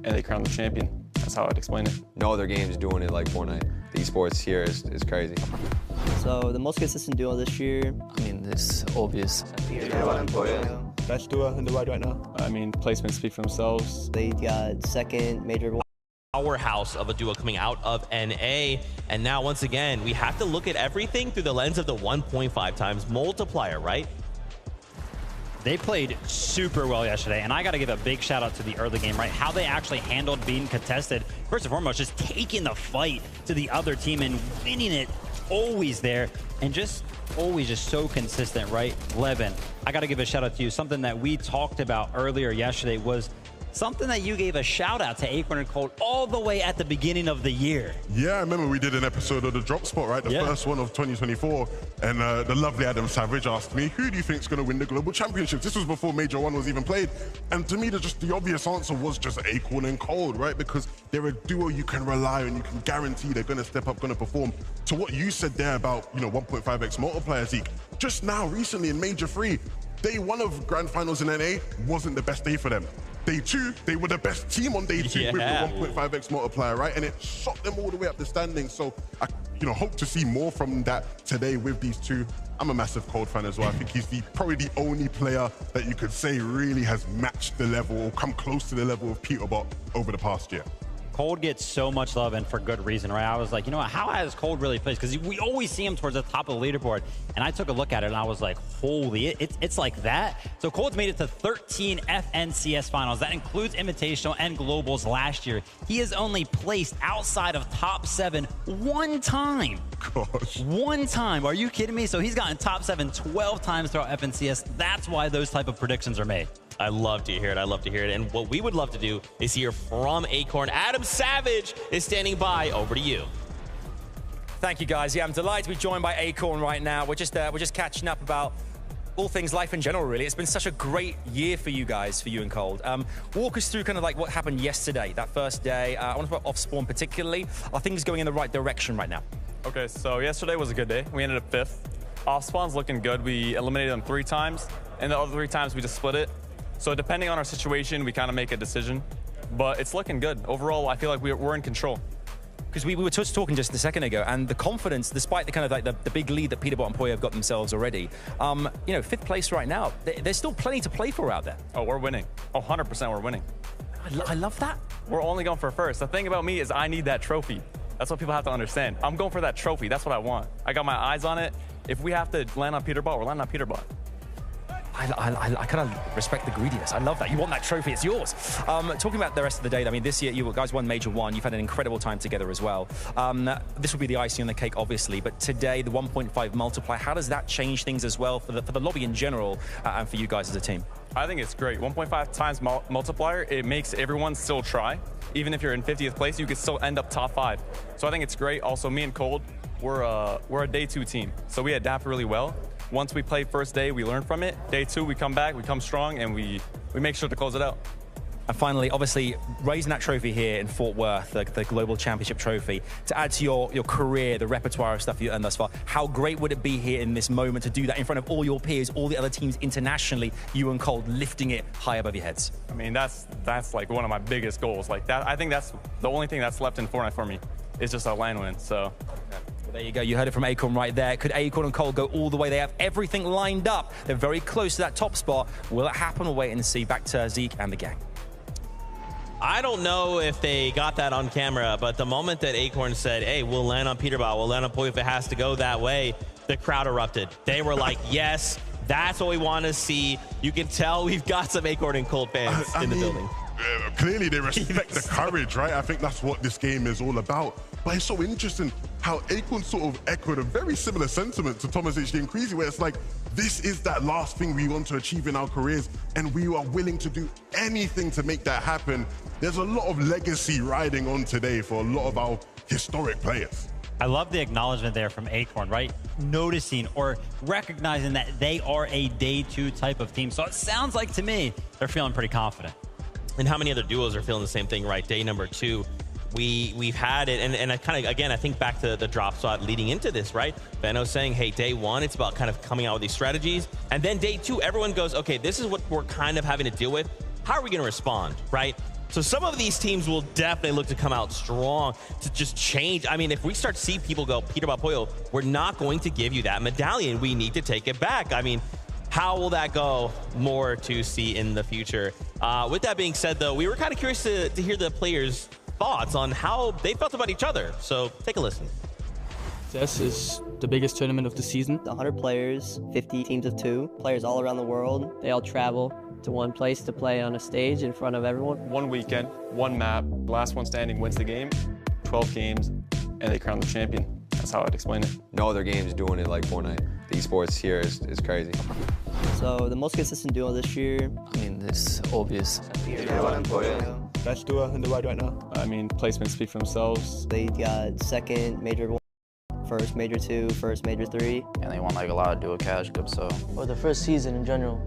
and they crown the champion. That's how I'd explain it. No other game's doing it like Fortnite. The esports here is crazy. So the most consistent duo this year, I mean, it's obvious. Best duo in the world right now. I mean, placements speak for themselves. they got second major. Powerhouse of a duo coming out of NA. And now, once again, we have to look at everything through the lens of the 1.5 times multiplier, right? They played super well yesterday, and I got to give a big shout out to the early game, right? How they actually handled being contested. First and foremost, just taking the fight to the other team and winning it, always there, and just always just so consistent, right? Levin, I got to give a shout out to you. Something that we talked about earlier yesterday was something that you gave a shout out to Acorn and Cold all the way at the beginning of the year. Yeah, I remember we did an episode of the Drop Spot, right? The first one of 2024. And the lovely Adam Savage asked me, who do you think is going to win the Global Championships? This was before Major 1 was even played. And to me, the obvious answer was just Acorn and Cold, right? Because they're a duo you can rely on, you can guarantee they're going to step up, going to perform. To what you said there about, 1.5x multiplier, Zeke, just now, recently in Major 3, day 1 of Grand Finals in NA wasn't the best day for them. Day 2, they were the best team on day 2 with the 1.5x multiplier, right? And it shot them all the way up the standings. So I, hope to see more from that today with these two. I'm a massive Cold fan as well. I think he's probably the only player that you could say really has matched the level or come close to the level of Peterbot over the past year. Cold gets so much love, and for good reason, right? I was like, what, how has Cold really played? Because we always see him towards the top of the leaderboard. And I took a look at it, and I was like, holy, it's like that? So Cold's made it to 13 FNCS finals. That includes Invitational and Globals last year. He has only placed outside of top 7 one time. Gosh. One time. Are you kidding me? So he's gotten top 7 12 times throughout FNCS. That's why those type of predictions are made. I love to hear it. I love to hear it. And what we would love to do is hear from Acorn. Adam Savage is standing by. Over to you. Thank you, guys. Yeah, I'm delighted to be joined by Acorn right now. We're just catching up about all things life in general, really. It's been such a great year for you guys, for you and Cold. Walk us through kind of like what happened yesterday, that first day. I want to talk about off-spawn particularly. Are things going in the right direction right now? Okay, so yesterday was a good day. We ended up 5th. Off-spawn's looking good. We eliminated them 3 times, and the other 3 times we just split it. So depending on our situation, we kind of make a decision. But it's looking good. Overall, I feel like we're in control. Because we were just talking just a second ago, and the confidence, despite the kind of like the big lead that Peterbot and Poya have got themselves already, 5th place right now, there's still plenty to play for out there. Oh, we're winning. Oh, 100% we're winning. I love that. We're only going for first. The thing about me is I need that trophy. That's what people have to understand. I'm going for that trophy. That's what I want. I got my eyes on it. If we have to land on Peterbot, we're landing on Peterbot. I kind of respect the greediness. I love that. You want that trophy, it's yours. Talking about the rest of the day, I mean, this year you guys won Major 1. You've had an incredible time together as well. This will be the icing on the cake, obviously, but today, the 1.5 multiplier, how does that change things as well for the lobby in general and for you guys as a team? I think it's great. 1.5 times multiplier, it makes everyone still try. Even if you're in 50th place, you could still end up top 5. So I think it's great. Also, me and Cold, we're a day 2 team, so we adapt really well. Once we play first day, we learn from it. Day 2, we come back, we come strong, and we make sure to close it out. And finally, obviously, raising that trophy here in Fort Worth, the Global Championship trophy, to add to your career, the repertoire of stuff you've earned thus far, how great would it be here in this moment to do that in front of all your peers, all the other teams internationally, you and Cold, lifting it high above your heads? I mean, that's like one of my biggest goals. Like that, I think that's the only thing that's left in Fortnite for me is just a LAN win, so. There you go. You heard it from Acorn right there. Could Acorn and Cold go all the way? They have everything lined up. They're very close to that top spot. Will it happen? We'll wait and see. Back to Zeke and the gang. I don't know if they got that on camera, but the moment that Acorn said, hey, we'll land on Peterbot, we'll land on Poya if it has to go that way, the crowd erupted. They were like, yes, that's what we want to see. You can tell we've got some Acorn and Cold fans in the building. Clearly they respect the courage, right? I think that's what this game is all about. But it's so interesting how Acorn sort of echoed a very similar sentiment to Thomas HD and Creasy, where it's like, this is that last thing we want to achieve in our careers, and we are willing to do anything to make that happen. There's a lot of legacy riding on today for a lot of our historic players. I love the acknowledgement there from Acorn, right? Noticing or recognizing that they are a day 2 type of team. So it sounds like to me, they're feeling pretty confident. And how many other duos are feeling the same thing, right? Day number 2, we've had it, and I kind of, again, I think back to the drop spot leading into this, right? Benno saying, hey, day 1, it's about kind of coming out with these strategies. And then day 2, everyone goes, okay, this is what we're kind of having to deal with. How are we going to respond, right? So some of these teams will definitely look to come out strong to just change. I mean, if we start to see people go, Peter Pollo, we're not going to give you that medallion. We need to take it back. I mean, how will that go? More to see in the future. With that being said, though, we were kind of curious to hear the players' thoughts on how they felt about each other. So take a listen. This is the biggest tournament of the season. 100 players, 50 teams of 2, players all around the world. They all travel to one place to play on a stage in front of everyone. One weekend, one map, last one standing wins the game, 12 games, and they crown the champion. That's how I'd explain it. No other game's doing it like Fortnite. The esports here is crazy. So the most consistent duo this year, I mean, it's obvious. Best duo in the world right now. I mean, placements speak for themselves. they got second major 1, first major 2, first major 3. And they won like a lot of duo cash cups, so. Or the first season in general.